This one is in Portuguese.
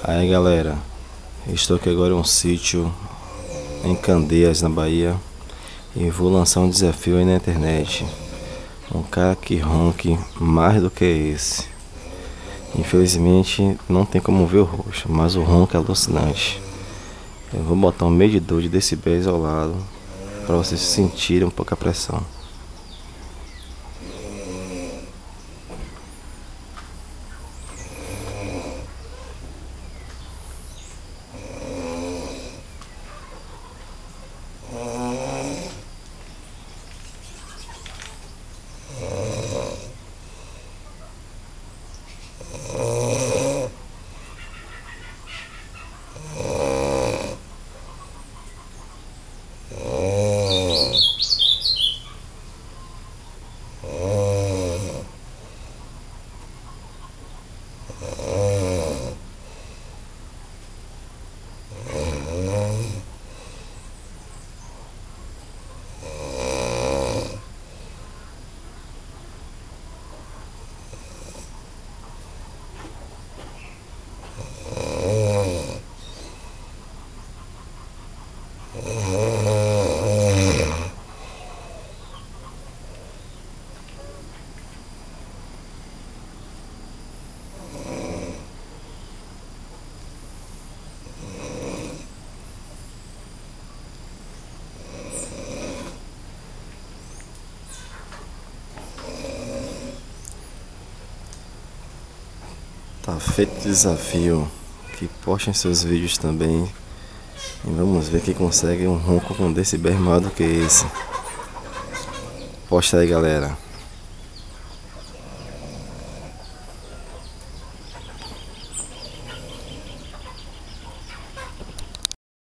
Aí galera, estou aqui agora em um sítio em Candeias, na Bahia, e vou lançar um desafio aí na internet. Um cara que ronque mais do que esse. Infelizmente não tem como ver o rosto, mas o ronco é alucinante. Eu vou botar um medidor de decibéis ao lado para vocês sentirem um pouco a pressão. Tá feito o desafio. Que postem seus vídeos também. E vamos ver quem consegue um ronco com decibéis maior do que esse. Posta aí, galera.